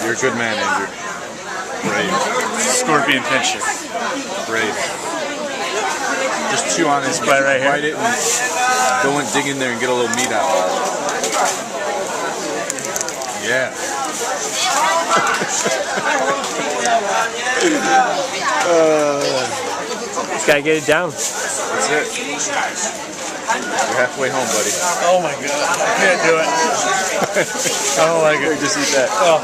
You're a good man, Andrew. Brave. Scorpion pincher. Brave. Just chew on this bite right here. Bite it and go and dig in there and get a little meat out. Yeah. Just gotta get it down. That's it. You're halfway home, buddy. Oh my god. I can't do it. I don't like it. Just eat that. Oh.